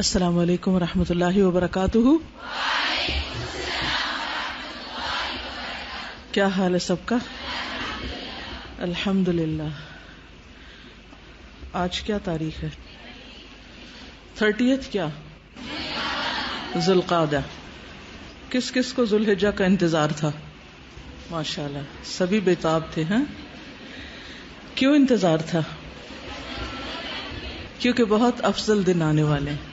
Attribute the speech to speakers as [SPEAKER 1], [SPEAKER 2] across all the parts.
[SPEAKER 1] السلام علیکم ورحمۃ اللہ وبرکاتہ. کیا حال ہے سب کا؟ الحمد للہ. آج کیا تاریخ ہے؟ 30 کیا؟ ذی القعدہ. کس کس کو ذو الحجہ کا انتظار تھا؟ ماشاءاللہ سبھی بےتاب تھے. ہیں کیوں انتظار تھا؟ کیونکہ بہت افضل دن آنے والے ہیں.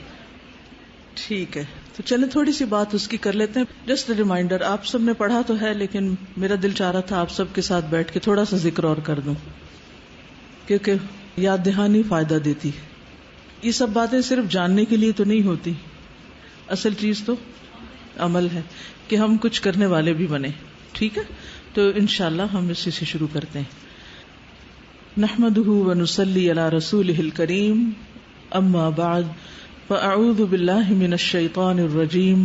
[SPEAKER 1] ٹھیک ہے، تو چلیں تھوڑی سی بات اس کی کر لیتے ہیں. جسٹ ریمائنڈر، آپ سب نے پڑھا تو ہے لیکن میرا دل چاہ رہا تھا آپ سب کے ساتھ بیٹھ کے تھوڑا سا ذکر اور کر دوں، کیونکہ یاد دہانی فائدہ دیتی. یہ سب باتیں صرف جاننے کے لیے تو نہیں ہوتی، اصل چیز تو عمل ہے کہ ہم کچھ کرنے والے بھی بنے. ٹھیک ہے، تو انشاءاللہ ہم اسی سے شروع کرتے ہیں. نحمدہ ونصلی علی رسولہ الکریم، اما بعد فاعوذ باللہ من الشیطان الرجیم.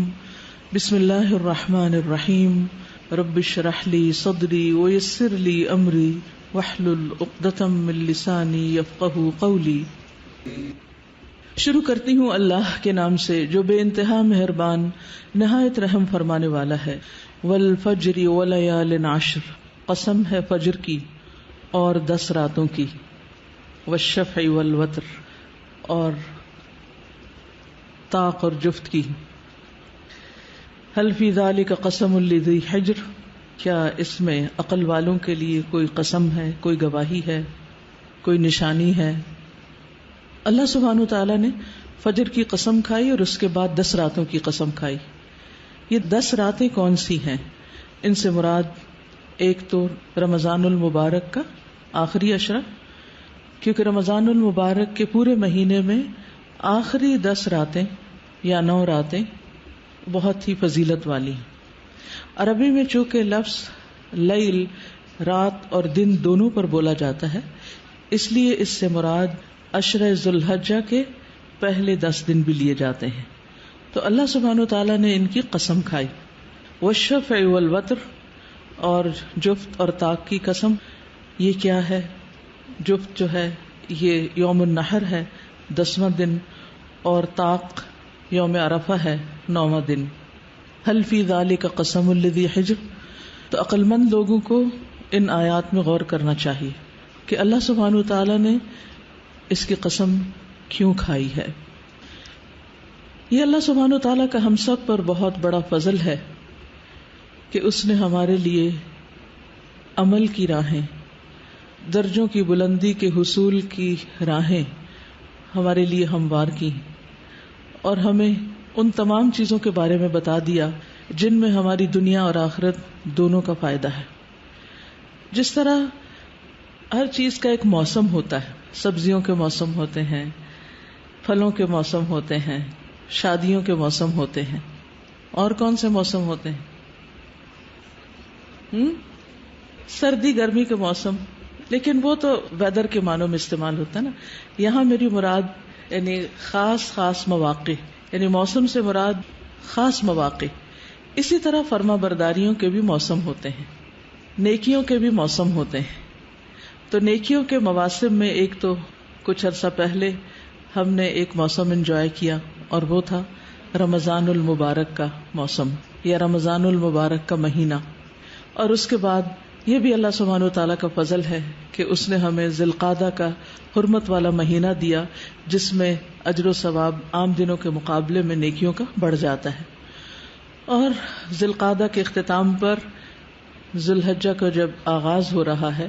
[SPEAKER 1] بسم اللہ الرحمن الرحیم. رب اشرح لی صدری ویسر لی امری واحلل عقدۃ من لسانی یفقہوا قولی. شروع کرتی ہوں اللہ کے نام سے جو بے انتہا مہربان نہایت رحم فرمانے والا ہے. والفجر ولیال عشر، قسم ہے فجر کی اور 10 راتوں کی. والشفع والوتر، اور طاق اور جفت کی. حل فی ذلک قسم لذی حجر، کیا اس میں عقل والوں کے لیے کوئی قسم ہے، کوئی گواہی ہے، کوئی نشانی ہے. اللہ سبحانہ وتعالی نے فجر کی قسم کھائی اور اس کے بعد 10 راتوں کی قسم کھائی. یہ 10 راتیں کون سی ہیں؟ ان سے مراد ایک تو رمضان المبارک کا آخری عشرہ، کیونکہ رمضان المبارک کے پورے مہینے میں آخری 10 راتیں یا 9 راتیں بہت ہی فضیلت والی ہیں. عربی میں چونکہ لفظ لیل رات اور دن دونوں پر بولا جاتا ہے، اس لیے اس سے مراد عشرہ ذو الحجہ کے پہلے 10 دن بھی لیے جاتے ہیں. تو اللہ سبحانہ وتعالیٰ نے ان کی قسم کھائی. والشفع والوتر، اور جفت اور طاق کی قسم. یہ کیا ہے؟ جفت جو ہے یہ یوم النحر ہے 10واں دن، اور طاق یوم عرفہ ہے 9واں دن. حل فی ذلک قسم لذی حجر، تو عقل مند لوگوں کو ان آیات میں غور کرنا چاہیے کہ اللہ سبحانہ وتعالی نے اس کی قسم کیوں کھائی ہے. یہ اللہ سبحانہ وتعالی کا ہم سب پر بہت بڑا فضل ہے کہ اس نے ہمارے لیے عمل کی راہیں، درجوں کی بلندی کے حصول کی راہیں ہمارے لیے ہموار کی، اور ہمیں ان تمام چیزوں کے بارے میں بتا دیا جن میں ہماری دنیا اور آخرت دونوں کا فائدہ ہے. جس طرح ہر چیز کا ایک موسم ہوتا ہے، سبزیوں کے موسم ہوتے ہیں، پھلوں کے موسم ہوتے ہیں، شادیوں کے موسم ہوتے ہیں، اور کون سے موسم ہوتے ہیں؟ سردی گرمی کے موسم، لیکن وہ تو ویدر کے معنوں میں استعمال ہوتا ہے نا. یہاں میری مراد یعنی خاص مواقع، یعنی موسم سے مراد خاص مواقع. اسی طرح فرما برداریوں کے بھی موسم ہوتے ہیں، نیکیوں کے بھی موسم ہوتے ہیں. تو نیکیوں کے مواسم میں ایک تو کچھ عرصہ پہلے ہم نے ایک موسم انجوائے کیا، اور وہ تھا رمضان المبارک کا موسم یا رمضان المبارک کا مہینہ. اور اس کے بعد یہ بھی اللہ سبحانہ وتعالیٰ کا فضل ہے کہ اس نے ہمیں ذی القعدہ کا حرمت والا مہینہ دیا، جس میں اجر و ثواب عام دنوں کے مقابلے میں نیکیوں کا بڑھ جاتا ہے. اور ذی القعدہ کے اختتام پر ذی الحجہ کا جب آغاز ہو رہا ہے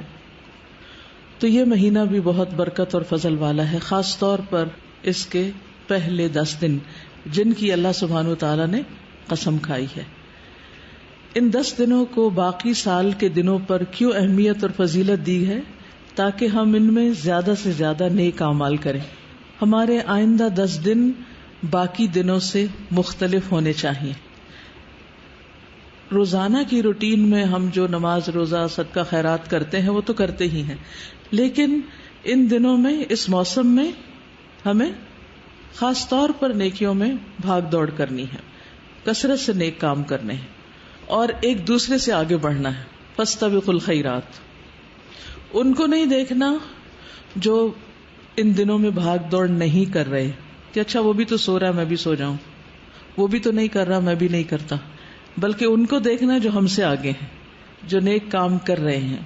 [SPEAKER 1] تو یہ مہینہ بھی بہت برکت اور فضل والا ہے، خاص طور پر اس کے پہلے 10 دن جن کی اللہ سبحانہ وتعالیٰ نے قسم کھائی ہے. ان 10 دنوں کو باقی سال کے دنوں پر کیوں اہمیت اور فضیلت دی ہے؟ تاکہ ہم ان میں زیادہ سے زیادہ نیک اعمال کریں. ہمارے آئندہ 10 دن باقی دنوں سے مختلف ہونے چاہیے. روزانہ کی روٹین میں ہم جو نماز روزہ صدقہ خیرات کرتے ہیں وہ تو کرتے ہی ہیں، لیکن ان دنوں میں اس موسم میں ہمیں خاص طور پر نیکیوں میں بھاگ دوڑ کرنی ہے، کثرت سے نیک کام کرنے ہیں اور ایک دوسرے سے آگے بڑھنا ہے. فاستبقوا الخیرات، ان کو نہیں دیکھنا جو ان دنوں میں بھاگ دوڑ نہیں کر رہے، کہ اچھا وہ بھی تو سو رہا ہے میں بھی سو جاؤں، وہ بھی تو نہیں کر رہا میں بھی نہیں کرتا، بلکہ ان کو دیکھنا جو ہم سے آگے ہیں، جو نیک کام کر رہے ہیں.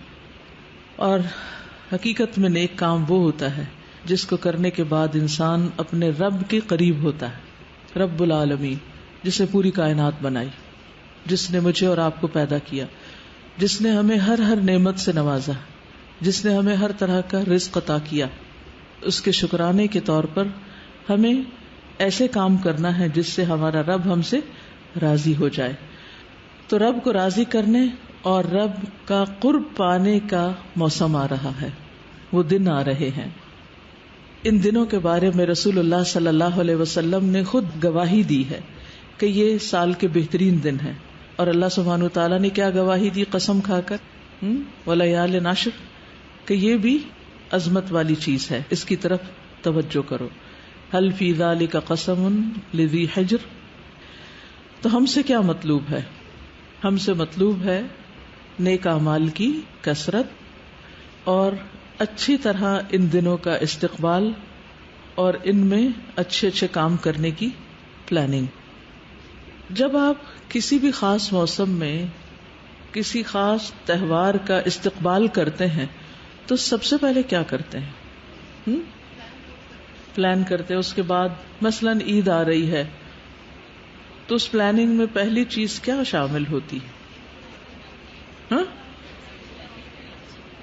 [SPEAKER 1] اور حقیقت میں نیک کام وہ ہوتا ہے جس کو کرنے کے بعد انسان اپنے رب کے قریب ہوتا ہے. رب العالمین، جس نے پوری کائنات بنائی، جس نے مجھے اور آپ کو پیدا کیا، جس نے ہمیں ہر نعمت سے نوازا، جس نے ہمیں ہر طرح کا رزق عطا کیا، اس کے شکرانے کے طور پر ہمیں ایسے کام کرنا ہے جس سے ہمارا رب ہم سے راضی ہو جائے. تو رب کو راضی کرنے اور رب کا قرب پانے کا موسم آ رہا ہے، وہ دن آ رہے ہیں. ان دنوں کے بارے میں رسول اللہ صلی اللہ علیہ وسلم نے خود گواہی دی ہے کہ یہ سال کے بہترین دن ہیں. اور اللہ سبحانہ وتعالیٰ نے کیا گواہی دی قسم کھا کر، وَلَيَالٍ عَشْرٍ، کہ یہ بھی عظمت والی چیز ہے، اس کی طرف توجہ کرو. هل فی ذلک قسم لذی حجر. تو ہم سے کیا مطلوب ہے؟ ہم سے مطلوب ہے نیک اعمال کی کثرت اور اچھی طرح ان دنوں کا استقبال اور ان میں اچھے کام کرنے کی پلاننگ. جب آپ کسی بھی خاص موسم میں کسی خاص تہوار کا استقبال کرتے ہیں تو سب سے پہلے کیا کرتے ہیں؟ پلان کرتے ہیں. اس کے بعد مثلاً عید آ رہی ہے تو اس پلاننگ میں پہلی چیز کیا شامل ہوتی ہے؟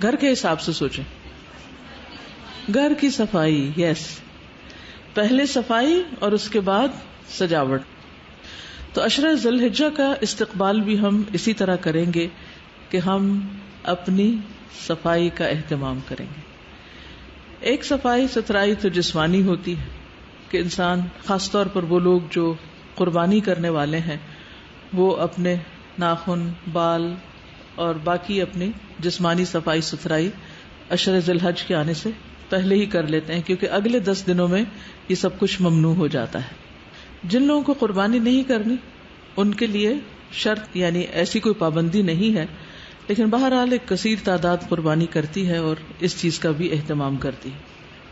[SPEAKER 1] گھر کے حساب سے سوچیں. گھر کی صفائی، یس، پہلے صفائی اور اس کے بعد سجاوٹ. تو عشرہ ذی الحجہ کا استقبال بھی ہم اسی طرح کریں گے کہ ہم اپنی صفائی کا اہتمام کریں گے. ایک صفائی ستھرائی تو جسمانی ہوتی ہے کہ انسان، خاص طور پر وہ لوگ جو قربانی کرنے والے ہیں، وہ اپنے ناخن، بال اور باقی اپنی جسمانی صفائی ستھرائی عشرہ ذی الحج کے آنے سے پہلے ہی کر لیتے ہیں، کیونکہ اگلے 10 دنوں میں یہ سب کچھ ممنوع ہو جاتا ہے. جن لوگوں کو قربانی نہیں کرنی ان کے لیے شرط یعنی ایسی کوئی پابندی نہیں ہے، لیکن بہرحال ایک کثیر تعداد قربانی کرتی ہے اور اس چیز کا بھی اہتمام کرتی ہے،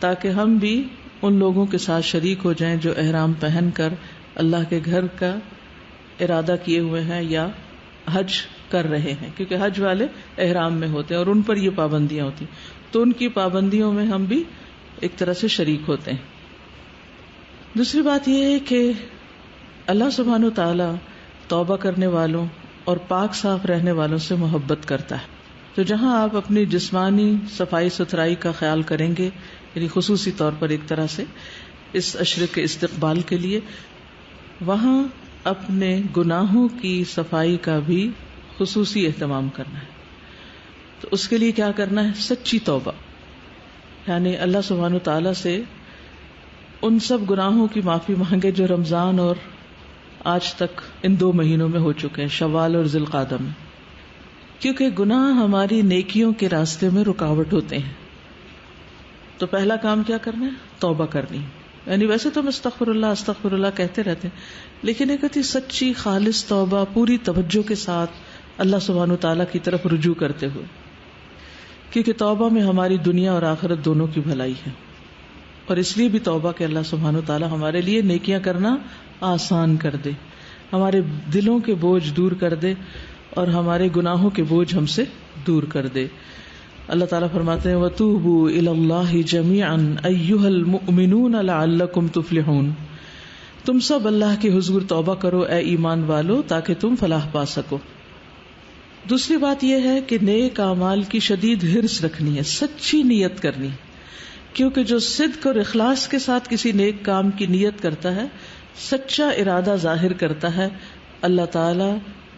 [SPEAKER 1] تاکہ ہم بھی ان لوگوں کے ساتھ شریک ہو جائیں جو احرام پہن کر اللہ کے گھر کا ارادہ کیے ہوئے ہیں یا حج کر رہے ہیں، کیونکہ حج والے احرام میں ہوتے ہیں اور ان پر یہ پابندیاں ہوتی ہیں، تو ان کی پابندیوں میں ہم بھی ایک طرح سے شریک ہوتے ہیں. دوسری بات یہ ہے کہ اللہ سبحانہ وتعالی توبہ کرنے والوں اور پاک صاف رہنے والوں سے محبت کرتا ہے. تو جہاں آپ اپنی جسمانی صفائی ستھرائی کا خیال کریں گے، یعنی خصوصی طور پر ایک طرح سے اس عشرے کے استقبال کے لیے، وہاں اپنے گناہوں کی صفائی کا بھی خصوصی اہتمام کرنا ہے. تو اس کے لیے کیا کرنا ہے؟ سچی توبہ، یعنی اللہ سبحانہ وتعالی سے ان سب گناہوں کی معافی مانگے جو رمضان اور آج تک ان 2 مہینوں میں ہو چکے ہیں، شوال اور ذی القعدہ میں، کیونکہ گناہ ہماری نیکیوں کے راستے میں رکاوٹ ہوتے ہیں. تو پہلا کام کیا کرنا ہے؟ توبہ کرنی. یعنی ویسے تو ہم استغفر اللہ کہتے رہتے ہیں، لیکن ایک ہوتی سچی خالص توبہ، پوری توجہ کے ساتھ اللہ سبحانہ وتعالیٰ کی طرف رجوع کرتے ہوئے، کیونکہ توبہ میں ہماری دنیا اور آخرت دونوں کی بھلائی ہے. اور اس لیے بھی توبہ کہ اللہ سبحانہ وتعالیٰ ہمارے لیے نیکیاں کرنا آسان کر دے، ہمارے دلوں کے بوجھ دور کر دے اور ہمارے گناہوں کے بوجھ ہم سے دور کر دے. اللہ تعالیٰ فرماتے ہیں وَتُوبُوا إِلَى اللَّهِ جَمِيعًا أَيُّهَا الْمُؤْمِنُونَ لَعَلَّكُمْ تُفْلِحُونَ. تم سب اللہ کے حضور توبہ کرو اے ایمان والو تاکہ تم فلاح پا سکو. دوسری بات یہ ہے کہ نیک اعمال کی شدید حرص رکھنی ہے، سچی نیت کرنی، کیونکہ جو صدق اور اخلاص کے ساتھ کسی نیک کام کی نیت کرتا ہے، سچا ارادہ ظاہر کرتا ہے، اللہ تعالی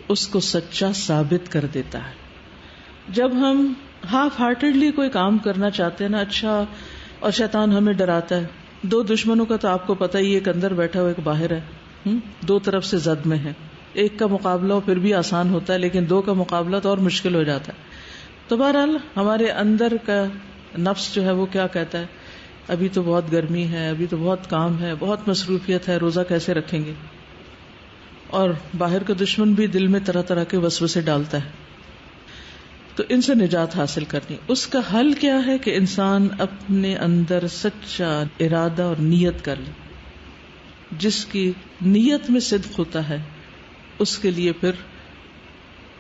[SPEAKER 1] اس کو سچا ثابت کر دیتا ہے. جب ہم ہاف ہارٹیڈلی کوئی کام کرنا چاہتے ہیں نا، اچھا، اور شیطان ہمیں ڈراتا ہے. 2 دشمنوں کا تو آپ کو پتہ ہی، ایک اندر بیٹھا ہوا ایک باہر ہے، 2 طرف سے زد میں ہے. ایک کا مقابلہ پھر بھی آسان ہوتا ہے، لیکن 2 کا مقابلہ تو اور مشکل ہو جاتا ہے. تو بہرحال ہمارے اندر کا نفس جو ہے وہ کیا کہتا ہے، ابھی تو بہت گرمی ہے، ابھی تو بہت کام ہے، بہت مصروفیت ہے، روزہ کیسے رکھیں گے. اور باہر کا دشمن بھی دل میں طرح طرح کے وسوسے ڈالتا ہے. تو ان سے نجات حاصل کرنی، اس کا حل کیا ہے کہ انسان اپنے اندر سچا ارادہ اور نیت کر لے. جس کی نیت میں صدق ہوتا ہے اس کے لیے پھر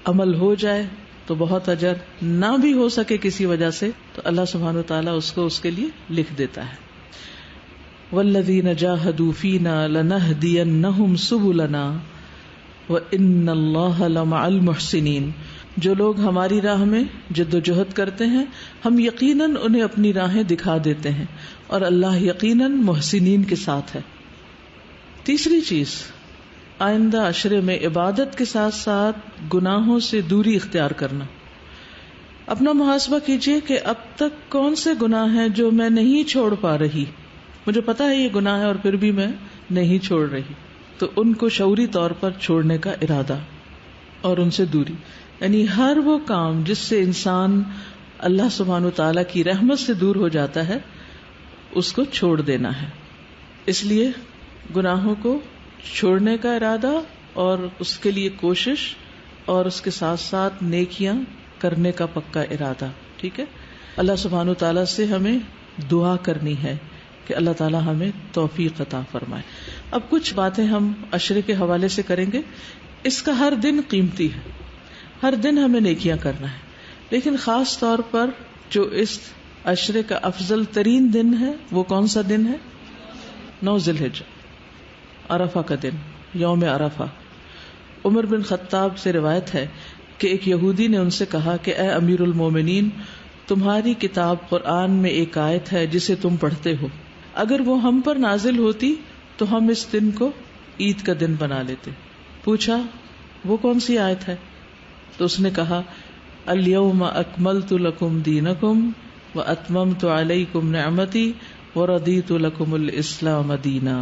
[SPEAKER 1] عمل ہو جائے تو بہت اجر، نہ بھی ہو سکے کسی وجہ سے تو اللہ سبحانہ وتعالیٰ اس کو اس کے لیے لکھ دیتا ہے. والذین جاہدوا فینا لنہدینہم سبلنا وان اللہ لمع المحسنین. جو لوگ ہماری راہ میں جد و جہد کرتے ہیں ہم یقیناً انہیں اپنی راہیں دکھا دیتے ہیں اور اللہ یقیناً محسنین کے ساتھ ہے. تیسری چیز، آئندہ عشرے میں عبادت کے ساتھ ساتھ گناہوں سے دوری اختیار کرنا. اپنا محاسبہ کیجئے کہ اب تک کون سے گناہ ہیں جو میں نہیں چھوڑ پا رہی. مجھے پتا ہے یہ گناہ ہے اور پھر بھی میں نہیں چھوڑ رہی، تو ان کو شعوری طور پر چھوڑنے کا ارادہ اور ان سے دوری. یعنی ہر وہ کام جس سے انسان اللہ سبحانہ وتعالیٰ کی رحمت سے دور ہو جاتا ہے اس کو چھوڑ دینا ہے. اس لیے گناہوں کو چھوڑنے کا ارادہ اور اس کے لیے کوشش اور اس کے ساتھ ساتھ نیکیاں کرنے کا پکا ارادہ. ٹھیک ہے، اللہ سبحانہ وتعالیٰ سے ہمیں دعا کرنی ہے کہ اللہ تعالیٰ ہمیں توفیق عطا فرمائے. اب کچھ باتیں ہم عشرے کے حوالے سے کریں گے. اس کا ہر دن قیمتی ہے، ہر دن ہمیں نیکیاں کرنا ہے، لیکن خاص طور پر جو اس عشرے کا افضل ترین دن ہے وہ کون سا دن ہے؟ 9 ذی الحجہ، عرفہ کا دن، یوم عرفہ. عمر بن خطاب سے روایت ہے کہ ایک یہودی نے ان سے کہا کہ اے امیر المومنین، تمہاری کتاب قرآن میں ایک آیت ہے جسے تم پڑھتے ہو، اگر وہ ہم پر نازل ہوتی تو ہم اس دن کو عید کا دن بنا لیتے. پوچھا وہ کون سی آیت ہے؟ تو اس نے کہا الیوم اکملت لکم دینکم واتممت علیکم نعمتی ورضیت لکم الاسلام دینا.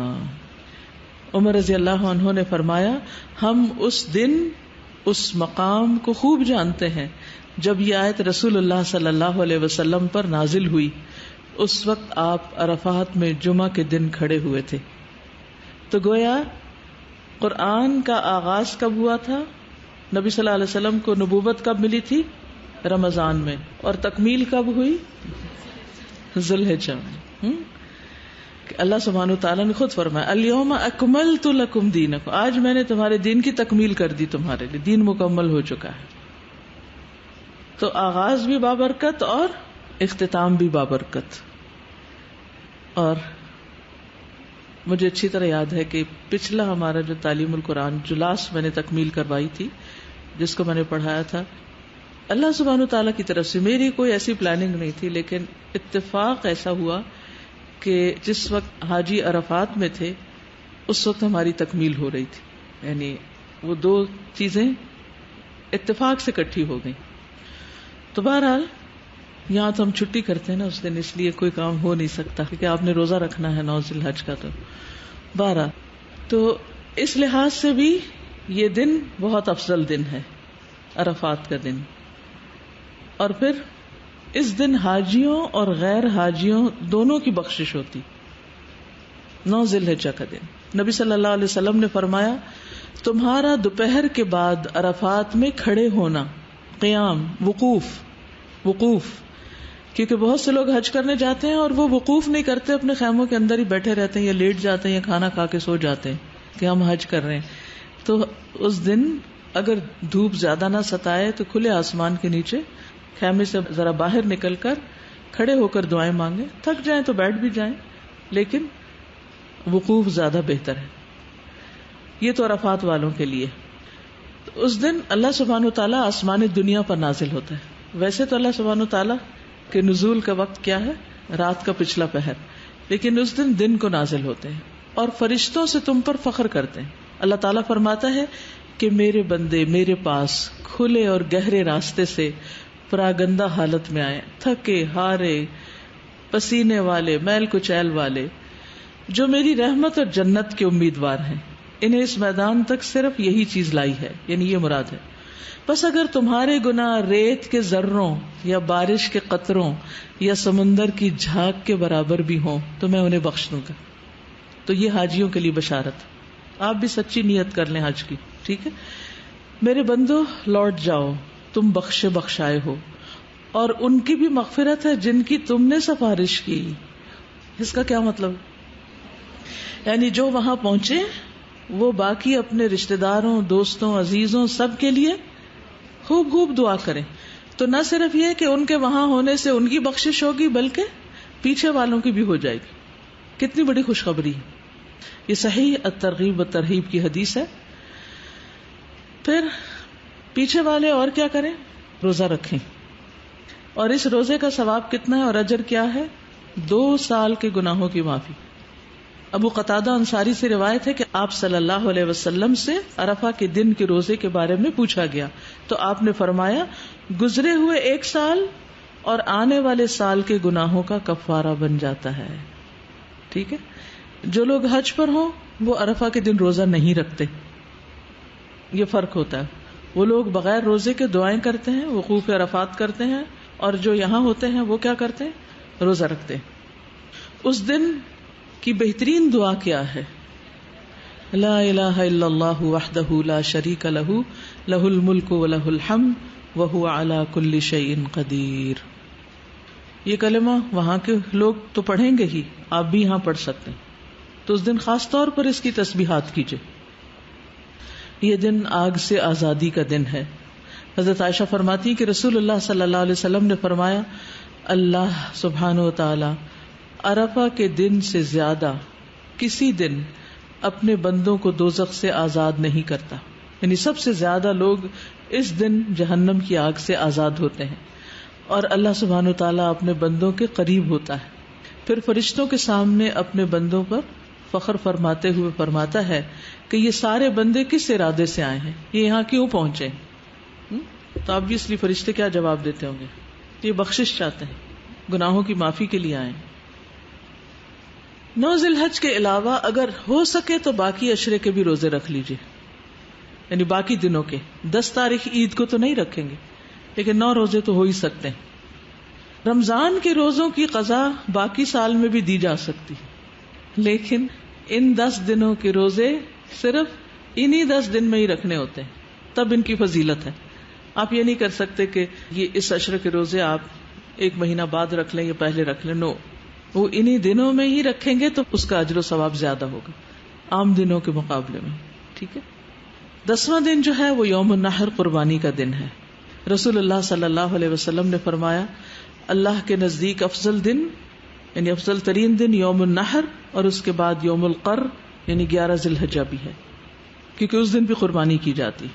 [SPEAKER 1] عمر رضی اللہ عنہ نے فرمایا ہم اس دن اس مقام کو خوب جانتے ہیں جب یہ آیت رسول اللہ صلی اللہ علیہ وسلم پر نازل ہوئی. اس وقت آپ عرفات میں جمعہ کے دن کھڑے ہوئے تھے. تو گویا قرآن کا آغاز کب ہوا تھا؟ نبی صلی اللہ علیہ وسلم کو نبوت کب ملی تھی؟ رمضان میں. اور تکمیل کب ہوئی؟ ذی الحجہ میں. کہ اللہ سبحانہ وتعالیٰ نے خود فرمایا الیوم اکملت لکم دینکم، آج میں نے تمہارے دین کی تکمیل کر دی، تمہارے لیے دین مکمل ہو چکا ہے. تو آغاز بھی بابرکت اور اختتام بھی بابرکت. اور مجھے اچھی طرح یاد ہے کہ پچھلا ہمارا جو تعلیم القرآن جو لاسٹ میں نے تکمیل کروائی تھی، جس کو میں نے پڑھایا تھا، اللہ سبحانہ وتعالیٰ کی طرف سے میری کوئی ایسی پلاننگ نہیں تھی، لیکن اتفاق ایسا ہوا کہ جس وقت حاجی عرفات میں تھے اس وقت ہماری تکمیل ہو رہی تھی. یعنی وہ 2 چیزیں اتفاق سے اکٹھی ہو گئیں. تو بہرحال یہاں تو ہم چھٹی کرتے ہیں نا اس دن، اس لیے کوئی کام ہو نہیں سکتا کیونکہ آپ نے روزہ رکھنا ہے 9 ذی الحج کا. تو 12 تو اس لحاظ سے بھی یہ دن بہت افضل دن ہے، عرفات کا دن. اور پھر اس دن حاجیوں اور غیر حاجیوں دونوں کی بخشش ہوتی. 9 ذی الحجہ کا دن نبی صلی اللہ علیہ وسلم نے فرمایا تمہارا دوپہر کے بعد عرفات میں کھڑے ہونا، قیام، وقوف، کیونکہ بہت سے لوگ حج کرنے جاتے ہیں اور وہ وقوف نہیں کرتے، اپنے خیموں کے اندر ہی بیٹھے رہتے ہیں یا لیٹ جاتے ہیں یا کھانا کھا کے سو جاتے ہیں کہ ہم حج کر رہے ہیں. تو اس دن اگر دھوپ زیادہ نہ ستائے تو کھلے آسمان کے نیچے خیمے سے ذرا باہر نکل کر کھڑے ہو کر دعائیں مانگیں. تھک جائیں تو بیٹھ بھی جائیں، لیکن وقوف زیادہ بہتر ہے. یہ تو عرفات والوں کے لیے. تو اس دن اللہ سبحانہ وتعالیٰ آسمان دنیا پر نازل ہوتا ہے. ویسے تو اللہ سبحانہ وتعالیٰ کے نزول کا وقت کیا ہے؟ رات کا پچھلا پہر، لیکن اس دن کو نازل ہوتے ہیں اور فرشتوں سے تم پر فخر کرتے ہیں. اللہ تعالیٰ فرماتا ہے کہ میرے بندے میرے پاس کھلے اور گہرے راستے سے پراگندہ حالت میں آئے، تھکے ہارے، پسینے والے، میل کچیل والے، جو میری رحمت اور جنت کے امیدوار ہیں. انہیں اس میدان تک صرف یہی چیز لائی ہے، یعنی یہ مراد ہے. بس اگر تمہارے گناہ ریت کے ذروں یا بارش کے قطروں یا سمندر کی جھاگ کے برابر بھی ہوں تو میں انہیں بخش دوں گا. تو یہ حاجیوں کے لیے بشارت. آپ بھی سچی نیت کر لیں حج کی. ٹھیک ہے، میرے بندو لوٹ جاؤ، تم بخشائے ہو، اور ان کی بھی مغفرت ہے جن کی تم نے سفارش کی. اس کا کیا مطلب؟ یعنی جو وہاں پہنچے وہ باقی اپنے رشتہ داروں، دوستوں، عزیزوں سب کے لیے خوب خوب دعا کریں. تو نہ صرف یہ کہ ان کے وہاں ہونے سے ان کی بخشش ہوگی بلکہ پیچھے والوں کی بھی ہو جائے گی. کتنی بڑی خوشخبری ہے. یہ صحیح الترغیب والترہیب کی حدیث ہے. پھر پیچھے والے اور کیا کریں؟ روزہ رکھیں. اور اس روزے کا ثواب کتنا ہے اور اجر کیا ہے؟ 2 سال کے گناہوں کی معافی. ابو قتادہ انصاری سے روایت ہے کہ آپ صلی اللہ علیہ وسلم سے عرفہ کے دن کے روزے کے بارے میں پوچھا گیا تو آپ نے فرمایا گزرے ہوئے 1 سال اور آنے والے سال کے گناہوں کا کفارہ بن جاتا ہے. ٹھیک ہے. جو لوگ حج پر ہوں وہ عرفہ کے دن روزہ نہیں رکھتے. یہ فرق ہوتا ہے. وہ لوگ بغیر روزے کے دعائیں کرتے ہیں، وقوف عرفات کرتے ہیں، اور جو یہاں ہوتے ہیں وہ کیا کرتے ہیں؟ روزہ رکھتے ہیں. اس دن کی بہترین دعا کیا ہے؟ لا الہ الا اللہ وحدہ لا شریک لہ لہ الملک ولہ الحمد وہو علی کل شیء قدیر. یہ کلمہ وہاں کے لوگ تو پڑھیں گے ہی، آپ بھی یہاں پڑھ سکتے ہیں. تو اس دن خاص طور پر اس کی تسبیحات کیجئے. یہ دن آگ سے آزادی کا دن ہے. حضرت عائشہ فرماتی ہیں کہ رسول اللہ صلی اللہ علیہ وسلم نے فرمایا اللہ سبحانہ و تعالی عرفہ کے دن سے زیادہ کسی دن اپنے بندوں کو دوزخ سے آزاد نہیں کرتا. یعنی سب سے زیادہ لوگ اس دن جہنم کی آگ سے آزاد ہوتے ہیں اور اللہ سبحانہ و تعالیٰ اپنے بندوں کے قریب ہوتا ہے. پھر فرشتوں کے سامنے اپنے بندوں پر فخر فرماتے ہوئے فرماتا ہے کہ یہ سارے بندے کس ارادے سے آئے ہیں، یہ یہاں کیوں پہنچے. تو آبویسلی فرشتے کیا جواب دیتے ہوں گے؟ یہ بخشش چاہتے ہیں، گناہوں کی معافی کے لیے آئے ہیں. 9 ذی الحج کے علاوہ اگر ہو سکے تو باقی عشرے کے بھی روزے رکھ لیجئے. یعنی باقی دنوں کے 10 تاریخ عید کو تو نہیں رکھیں گے لیکن 9 روزے تو ہو ہی سکتے ہیں. رمضان کے روزوں کی قضا باقی سال میں بھی دی جا سکتی لیکن ان 10 دنوں کے روزے صرف انہی 10 دن میں ہی رکھنے ہوتے ہیں، تب ان کی فضیلت ہے. آپ یہ نہیں کر سکتے کہ یہ اس عشرے کے روزے آپ 1 مہینہ بعد رکھ لیں یا پہلے رکھ لیں. نو، وہ انہی دنوں میں ہی رکھیں گے تو اس کا اجر و ثواب زیادہ ہوگا عام دنوں کے مقابلے میں. ٹھیک ہے. 10واں دن جو ہے وہ یوم النحر، قربانی کا دن ہے. رسول اللہ صلی اللہ علیہ وسلم نے فرمایا اللہ کے نزدیک افضل دن یعنی افضل ترین دن یوم النحر اور اس کے بعد یوم القر یعنی 11 ذی الحجہ بھی ہے، کیونکہ اس دن بھی قربانی کی جاتی.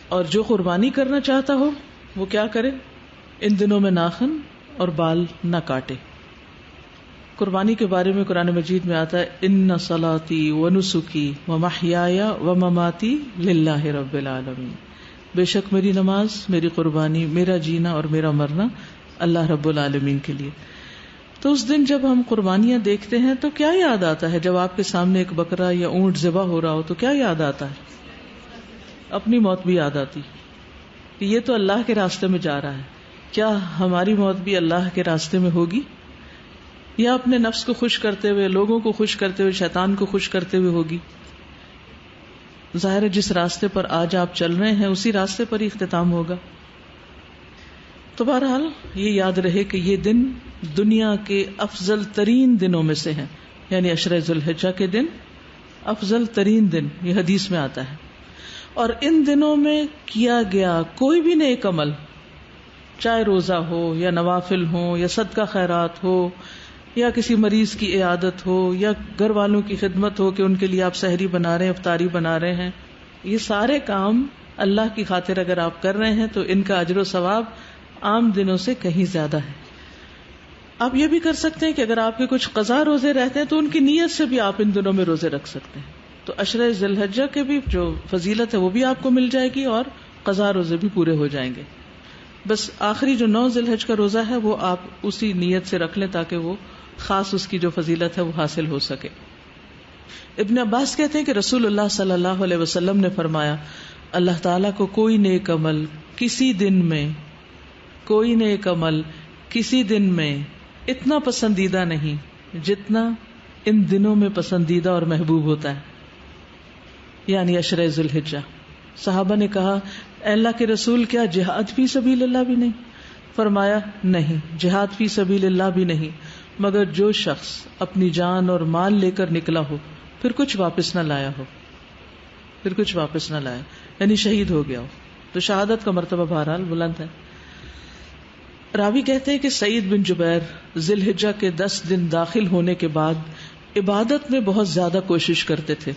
[SPEAKER 1] اور جو قربانی کرنا چاہتا ہو وہ کیا کرے؟ ان دنوں میں ناخن اور بال نہ کاٹے. قربانی کے بارے میں قرآن مجید میں آتا ہے ان صلاتی ونسکی ومحیای ومماتی للہ رب العالمین. بے شک میری نماز، میری قربانی، میرا جینا اور میرا مرنا اللہ رب العالمین کے لیے. تو اس دن جب ہم قربانیاں دیکھتے ہیں تو کیا یاد آتا ہے؟ جب آپ کے سامنے ایک بکرا یا اونٹ ذبح ہو رہا ہو تو کیا یاد آتا ہے؟ اپنی موت بھی یاد آتی کہ یہ تو اللہ کے راستے میں جا رہا ہے. کیا ہماری موت بھی اللہ کے راستے میں ہوگی یا اپنے نفس کو خوش کرتے ہوئے، لوگوں کو خوش کرتے ہوئے، شیطان کو خوش کرتے ہوئے ہوگی؟ ظاہر ہے جس راستے پر آج آپ چل رہے ہیں اسی راستے پر ہی اختتام ہوگا. تو بہرحال یہ یاد رہے کہ یہ دن دنیا کے افضل ترین دنوں میں سے ہیں، یعنی عشرہ ذی الحجہ کے دن افضل ترین دن، یہ حدیث میں آتا ہے. اور ان دنوں میں کیا گیا کوئی بھی نیک عمل، چاہے روزہ ہو یا نوافل ہو یا صدقہ خیرات ہو یا کسی مریض کی عیادت ہو یا گھر والوں کی خدمت ہو کہ ان کے لیے آپ سحری بنا رہے ہیں، افطاری بنا رہے ہیں، یہ سارے کام اللہ کی خاطر اگر آپ کر رہے ہیں تو ان کا اجر و ثواب عام دنوں سے کہیں زیادہ ہے. آپ یہ بھی کر سکتے ہیں کہ اگر آپ کے کچھ قضا روزے رہتے ہیں تو ان کی نیت سے بھی آپ ان دنوں میں روزے رکھ سکتے ہیں. تو عشرہ ذی الحجہ کے بھی جو فضیلت ہے وہ بھی آپ کو مل جائے گی اور قضا روزے بھی پورے ہو جائیں گے. بس آخری جو 9 ذی الحجہ کا روزہ ہے وہ آپ اسی نیت سے رکھ لیں تاکہ وہ خاص اس کی جو فضیلت ہے وہ حاصل ہو سکے. ابن عباس کہتے ہیں کہ رسول اللہ صلی اللہ علیہ وسلم نے فرمایا اللہ تعالیٰ کو کوئی نیک عمل کسی دن میں اتنا پسندیدہ نہیں جتنا ان دنوں میں پسندیدہ اور محبوب ہوتا ہے، یعنی عشرہ ذی الحجہ. صحابہ نے کہا اے اللہ کے رسول کیا جہاد فی سبیل اللہ بھی نہیں؟ فرمایا نہیں، جہاد فی سبیل اللہ بھی نہیں، مگر جو شخص اپنی جان اور مال لے کر نکلا ہو پھر کچھ واپس نہ لایا ہو، پھر کچھ واپس نہ لایا، یعنی شہید ہو گیا ہو، تو شہادت کا مرتبہ بہرحال بلند ہے۔ راوی کہتے ہیں کہ سعید بن جبیر ذی الحجہ کے 10 دن داخل ہونے کے بعد عبادت میں بہت زیادہ کوشش کرتے تھے،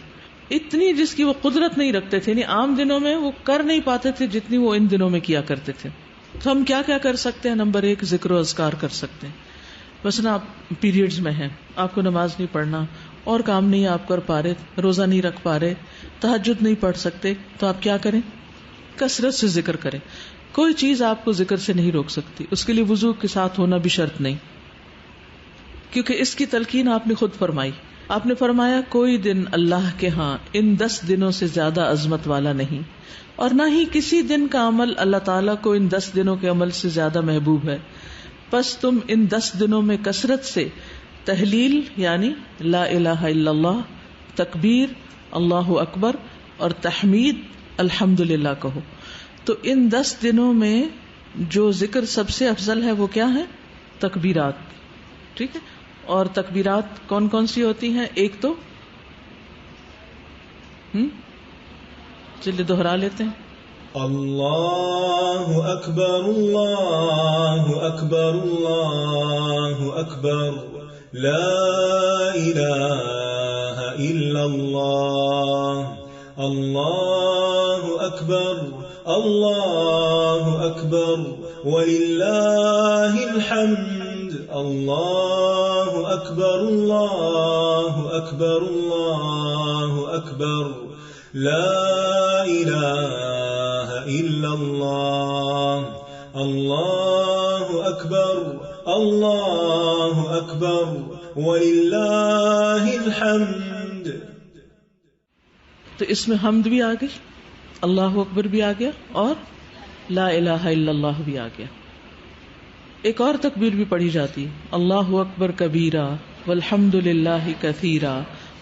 [SPEAKER 1] اتنی جس کی وہ قدرت نہیں رکھتے تھے، یعنی عام دنوں میں وہ کر نہیں پاتے تھے جتنی وہ ان دنوں میں کیا کرتے تھے۔ تو ہم کیا کیا کر سکتے ہیں؟ نمبر 1 ذکر و اذکار کر سکتے ہیں۔ مثلا آپ پیریڈز میں ہیں، آپ کو نماز نہیں پڑھنا اور کام نہیں آپ کر پا رہے، روزہ نہیں رکھ پا رہے، تہجد نہیں پڑھ سکتے، تو آپ کیا کریں؟ کثرت سے ذکر کریں۔ کوئی چیز آپ کو ذکر سے نہیں روک سکتی، اس کے لیے وضو کے ساتھ ہونا بھی شرط نہیں، کیونکہ اس کی تلقین آپ نے خود فرمائی۔ آپ نے فرمایا کوئی دن اللہ کے ہاں ان 10 دنوں سے زیادہ عظمت والا نہیں، اور نہ ہی کسی دن کا عمل اللہ تعالیٰ کو ان 10 دنوں کے عمل سے زیادہ محبوب ہے، پس تم ان 10 دنوں میں کثرت سے تحلیل یعنی لا الہ الا اللہ، تکبیر اللہ اکبر اور تحمید الحمدللہ کہو۔ تو ان 10 دنوں میں جو ذکر سب سے افضل ہے وہ کیا ہے؟ تکبیرات، ٹھیک ہے؟ اور تکبیرات کون کون سی ہوتی ہیں؟ ایک تو چلیے دوہرا لیتے ہیں،
[SPEAKER 2] اللہ اکبر اللہ اکبر اللہ اکبر لا الہ الا اللہ اللہ اکبر اللہ اکبر وللہ الحمد اللہ اکبر اللہ اکبر اللہ اکبر لا الہ الا اللہ اللہ اکبر اللہ اکبر وللہ الحمد۔
[SPEAKER 1] تو اس میں حمد بھی آ گئی، اللہ اکبر بھی آ گیا، اور لا الہ الا اللہ بھی آ گیا۔ ایک اور تکبیر بھی پڑھی جاتی ہے، اللہ اکبر کبیرہ والحمد للہ کثیرہ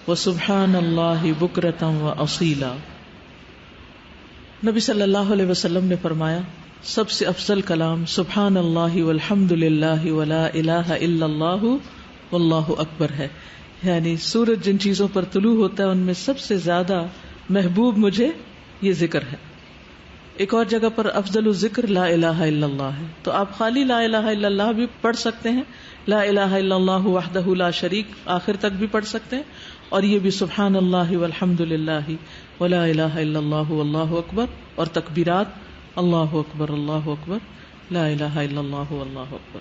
[SPEAKER 1] وسبحان اللہ بکرۃ واصیلا۔ نبی صلی اللہ علیہ وسلم نے فرمایا سب سے افضل کلام سبحان اللہ والحمد للہ ولا الہ الا اللہ واللہ اکبر ہے، یعنی سورج جن چیزوں پر طلوع ہوتا ہے ان میں سب سے زیادہ محبوب مجھے یہ ذکر ہے۔ ایک اور جگہ پر افضل الذکر لا الہ الا اللہ ہے، تو آپ خالی لا الہ الا اللہ بھی پڑھ سکتے ہیں، لا الہ الا اللہ وحدہ لا شریک آخر تک بھی پڑھ سکتے ہیں، اور یہ بھی سبحان اللہ والحمد للہ ولا الہ الا اللہ واللہ اکبر، اور تکبیرات اللہ اکبر لا الہ الا اللہ واللہ اکبر۔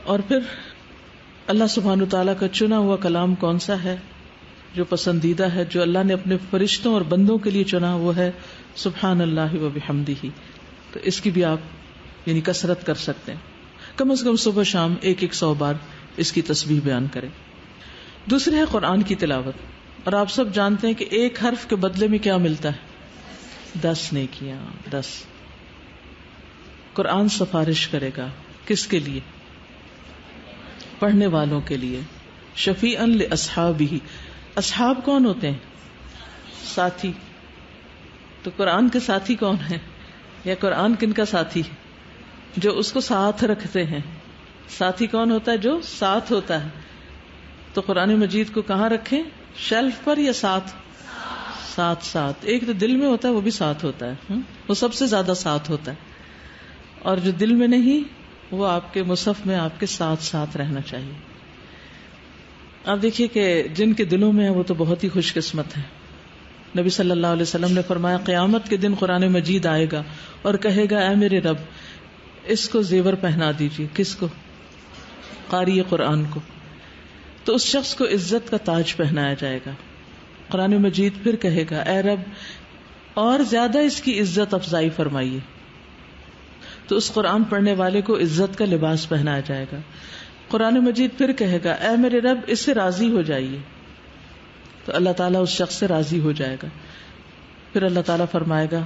[SPEAKER 1] اور پھر اللہ سبحانہ وتعالیٰ کا چنا ہوا کلام کون سا ہے جو پسندیدہ ہے، جو اللہ نے اپنے فرشتوں اور بندوں کے لیے چنا، وہ ہے سبحان اللہ و بحمدہ۔ تو اس کی بھی آپ یعنی کثرت کر سکتے ہیں، کم از کم صبح شام 100 بار اس کی تسبیح بیان کریں۔ دوسرے ہے قرآن کی تلاوت، اور آپ سب جانتے ہیں کہ ایک حرف کے بدلے میں کیا ملتا ہے؟ 10 نیکیاں، 10۔ قرآن سفارش کرے گا کس کے لیے؟ پڑھنے والوں کے لیے، شفیعا لاصحابہ۔ اصحاب کون ہوتے ہیں؟ ساتھی۔ تو قرآن کے ساتھی کون ہیں؟ یا قرآن کن کا ساتھی ہے؟ جو اس کو ساتھ رکھتے ہیں۔ ساتھی کون ہوتا ہے؟ جو ساتھ ہوتا ہے۔ تو قرآن مجید کو کہاں رکھیں؟ شیلف پر یا ساتھ؟ ساتھ۔ ایک تو دل میں ہوتا ہے، وہ بھی ساتھ ہوتا ہے، وہ سب سے زیادہ ساتھ ہوتا ہے، اور جو دل میں نہیں وہ آپ کے مصحف میں آپ کے ساتھ رہنا چاہیے۔ آپ دیکھیے کہ جن کے دلوں میں ہے وہ تو بہت ہی خوش قسمت ہے۔ نبی صلی اللہ علیہ وسلم نے فرمایا قیامت کے دن قرآن مجید آئے گا اور کہے گا اے میرے رب اس کو زیور پہنا دیجیے۔ کس کو؟ قاری قرآن کو۔ تو اس شخص کو عزت کا تاج پہنایا جائے گا۔ قرآن مجید پھر کہے گا اے رب اور زیادہ اس کی عزت افزائی فرمائیے۔ تو اس قرآن پڑھنے والے کو عزت کا لباس پہنایا جائے گا۔ قرآن مجید پھر کہے گا اے میرے رب اس سے راضی ہو جائیے۔ تو اللہ تعالیٰ اس شخص سے راضی ہو جائے گا۔ پھر اللہ تعالیٰ فرمائے گا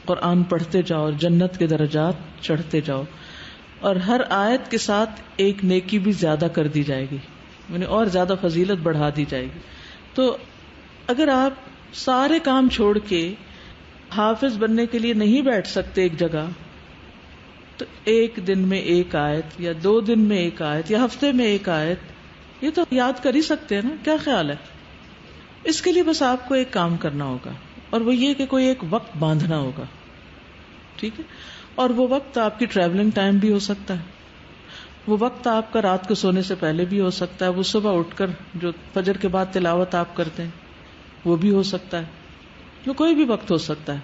[SPEAKER 1] قرآن پڑھتے جاؤ اور جنت کے درجات چڑھتے جاؤ، اور ہر آیت کے ساتھ ایک نیکی بھی زیادہ کر دی جائے گی، یعنی اور زیادہ فضیلت بڑھا دی جائے گی۔ تو اگر آپ سارے کام چھوڑ کے حافظ بننے کے لیے نہیں بیٹھ سکتے ایک جگہ، تو ایک دن میں ایک آیت یا 2 دن میں ایک آیت یا ہفتے میں ایک آیت، یہ تو یاد کر ہی سکتے ہیں نا. کیا خیال ہے؟ اس کے لیے بس آپ کو ایک کام کرنا ہوگا، اور وہ یہ کہ کوئی ایک وقت باندھنا ہوگا. ٹھیک ہے؟ اور وہ وقت آپ کی ٹریولنگ ٹائم بھی ہو سکتا ہے، وہ وقت آپ کا رات کو سونے سے پہلے بھی ہو سکتا ہے، وہ صبح اٹھ کر جو فجر کے بعد تلاوت آپ کرتے ہیں وہ بھی ہو سکتا ہے، وہ کوئی بھی وقت ہو سکتا ہے.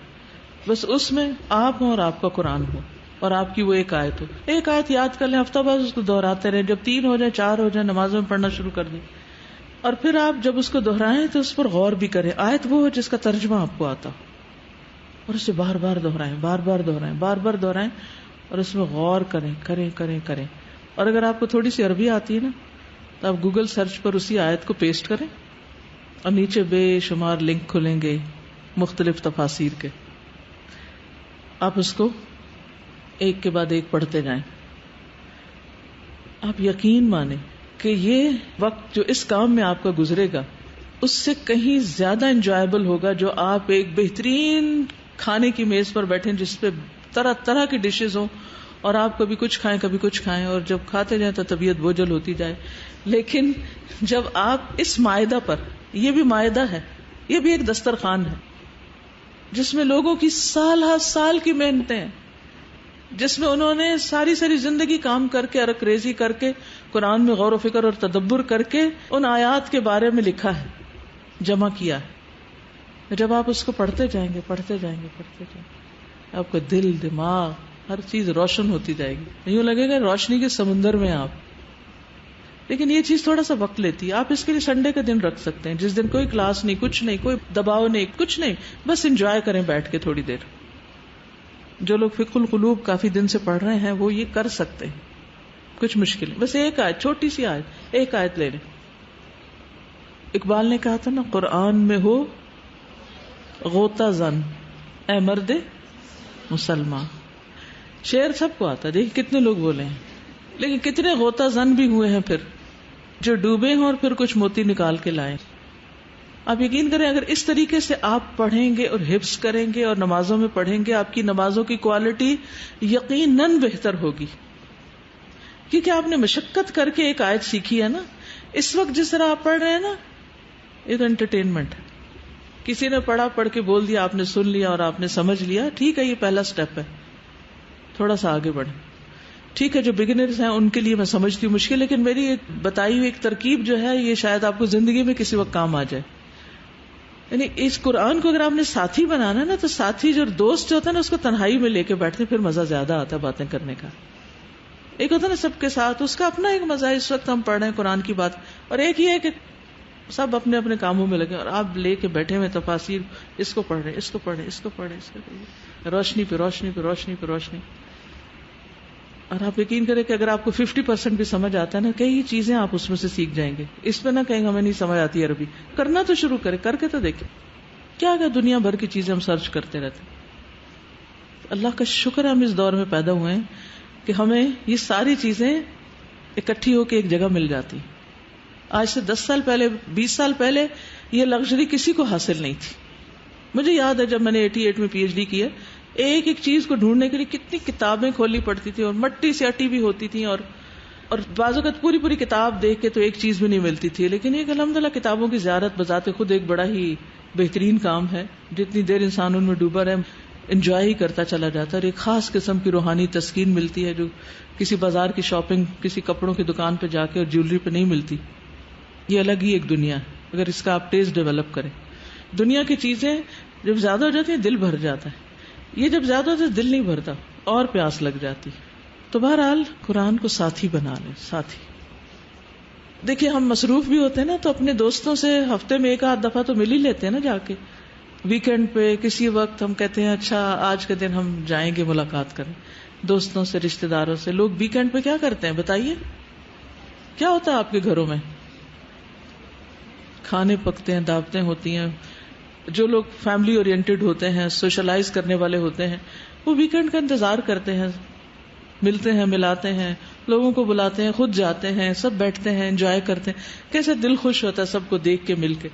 [SPEAKER 1] بس اس میں آپ ہوں اور آپ کا قرآن ہو اور آپ کی وہ ایک آیت ہو. ایک آیت یاد کر لیں، ہفتہ بعد اس کو دہراتے رہیں، جب 3 ہو جائیں 4 ہو جائیں نمازوں میں پڑھنا شروع کر دیں. اور پھر آپ جب اس کو دہرائیں تو اس پر غور بھی کریں. آیت وہ ہو جس کا ترجمہ آپ کو آتا ہو، اور اسے بار بار دہرائیں، بار بار دہرائیں، بار بار دہرائیں، اور اس میں غور کریں. اور اگر آپ کو تھوڑی سی عربی آتی ہے نا تو آپ گوگل سرچ پر اسی آیت کو پیسٹ کریں، اور نیچے بے شمار لنک کھلیں گے مختلف تفاسیر کے. آپ اس کو ایک کے بعد ایک پڑھتے جائیں. آپ یقین مانیں کہ یہ وقت جو اس کام میں آپ کا گزرے گا اس سے کہیں زیادہ انجوائبل ہوگا جو آپ ایک بہترین کھانے کی میز پر بیٹھیں جس پہ طرح طرح کی ڈشز ہوں، اور آپ کبھی کچھ کھائیں کبھی کچھ کھائیں، اور جب کھاتے جائیں تو طبیعت بوجھل ہوتی جائے. لیکن جب آپ اس مائدہ پر، یہ بھی مائدہ ہے، یہ بھی ایک دسترخوان ہے جس میں لوگوں کی سال ہر سال کی محنتیں ہیں، جس میں انہوں نے ساری زندگی کام کر کے، ارکریزی کر کے، قرآن میں غور و فکر اور تدبر کر کے ان آیات کے بارے میں لکھا ہے، جمع کیا ہے. جب آپ اس کو پڑھتے جائیں گے آپ کا دل، دماغ، ہر چیز روشن ہوتی جائے گی. یوں لگے گا روشنی کے سمندر میں آپ. لیکن یہ چیز تھوڑا سا وقت لیتی ہے. آپ اس کے لیے سنڈے کا دن رکھ سکتے ہیں، جس دن کوئی کلاس نہیں، کچھ نہیں، کوئی دباؤ نہیں، کچھ نہیں، بس انجوائے کریں بیٹھ کے تھوڑی دیر. جو لوگ فقہ القلوب کافی دن سے پڑھ رہے ہیں وہ یہ کر سکتے ہیں. کچھ مشکل ہے، بس ایک آیت، چھوٹی سی آیت، ایک آیت لے لیں. اقبال نے کہا تھا نا، قرآن میں ہو غوطہ زن اے مرد مسلمان. شعر سب کو آتا ہے، دیکھ کتنے لوگ بولے ہیں، لیکن کتنے غوطہ زن بھی ہوئے ہیں پھر جو ڈوبے ہیں اور پھر کچھ موتی نکال کے لائیں. آپ یقین کریں اگر اس طریقے سے آپ پڑھیں گے اور حفظ کریں گے اور نمازوں میں پڑھیں گے، آپ کی نمازوں کی کوالٹی یقیناً بہتر ہوگی، کیونکہ آپ نے مشقت کر کے ایک آیت سیکھی ہے نا. اس وقت جس طرح آپ پڑھ رہے ہیں نا، یہ تو انٹرٹینمنٹ ہے. کسی نے پڑھ کے بول دیا، آپ نے سن لیا اور آپ نے سمجھ لیا، ٹھیک ہے، یہ پہلا سٹیپ ہے، تھوڑا سا آگے بڑھیں. ٹھیک ہے، جو بگنرز ہیں ان کے لیے میں سمجھتی ہوں مشکل، لیکن میری ایک بتائی ہوئی ایک ترکیب جو ہے یہ شاید آپ کو زندگی میں کسی وقت کام آ جائے. یعنی اس قرآن کو اگر آپ نے ساتھی بنانا ہے نا، تو ساتھی جو دوست جو ہوتا ہے نا اس کو تنہائی میں لے کے بیٹھتے پھر مزہ زیادہ آتا ہے باتیں کرنے کا. ایک ہوتا ہے نا سب کے ساتھ، اس کا اپنا ایک مزہ ہے. اس وقت ہم پڑھ رہے ہیں قرآن کی بات، اور ایک یہ ہے کہ سب اپنے اپنے کاموں میں لگے اور آپ لے کے بیٹھے ہوئے تفاسیر، اس کو پڑھ رہے ہیں، اس کو پڑھ رہے ہیں، اس کو پڑھ رہے ہیں، اس کو پڑھ رہے ہیں، روشنی پہ روشنی پہ روشنی پہ روشنی. اور آپ یقین کریں کہ اگر آپ کو 50% بھی سمجھ آتا ہے نا، کئی چیزیں آپ اس میں سے سیکھ جائیں گے. اس پہ نہ کہیں ہمیں نہیں سمجھ آتی عربی، کرنا تو شروع کریں، کر کے تو دیکھیں. کیا دنیا بھر کی چیزیں ہم سرچ کرتے رہتے ہیں. اللہ کا شکر ہم اس دور میں پیدا ہوئے ہیں کہ ہمیں یہ ساری چیزیں اکٹھی ہو کے ایک جگہ مل جاتی. آج سے 10 سال پہلے، 20 سال پہلے یہ لگژری کسی کو حاصل نہیں تھی. مجھے یاد ہے جب میں نے 88 میں PhD کیا، ایک ایک چیز کو ڈھونڈنے کے لیے کتنی کتابیں کھولنی پڑتی تھی، اور مٹی سے اٹی بھی ہوتی تھی، اور بعض اوقات پوری کتاب دیکھ کے تو ایک چیز بھی نہیں ملتی تھی. لیکن یہ الحمدللہ کتابوں کی زیارت بذات خود ایک بڑا ہی بہترین کام ہے. جتنی دیر انسان ان میں ڈوبا رہے، انجوائے ہی کرتا چلا جاتا ہے، اور ایک خاص قسم کی روحانی تسکین ملتی ہے جو کسی بازار کی شاپنگ، کسی کپڑوں کی دکان پہ جا کے اور جیولری پہ نہیں ملتی. یہ الگ ہی ایک دنیا ہے اگر اس کا آپ ٹیسٹ ڈیولپ کریں. دنیا کی چیزیں جب زیادہ ہو جاتی ہیں دل بھر جاتا ہے، یہ جب زیادہ ہوتا ہے دل نہیں بھرتا اور پیاس لگ جاتی. تو بہرحال قرآن کو ساتھی بنا لیں. ساتھی دیکھیے، ہم مصروف بھی ہوتے ہیں نا، تو اپنے دوستوں سے ہفتے میں 1 آدھ دفعہ تو مل ہی لیتے ہیں نا. جا کے ویکینڈ پہ کسی وقت ہم کہتے ہیں اچھا آج کے دن ہم جائیں گے ملاقات کریں دوستوں سے، رشتہ داروں سے. لوگ ویکینڈ پہ کیا کرتے ہیں بتائیے؟ کیا ہوتا ہے آپ کے گھروں میں؟ کھانے پکتے ہیں، دعوتیں ہوتی ہیں. جو لوگ فیملی اورینٹڈ ہوتے ہیں، سوشلائز کرنے والے ہوتے ہیں، وہ ویکینڈ کا انتظار کرتے ہیں، ملتے ہیں، ملاتے ہیں، لوگوں کو بلاتے ہیں، خود جاتے ہیں، سب بیٹھتے ہیں، انجوائے کرتے ہیں. کیسے دل خوش ہوتا ہے سب کو دیکھ کے، مل کے.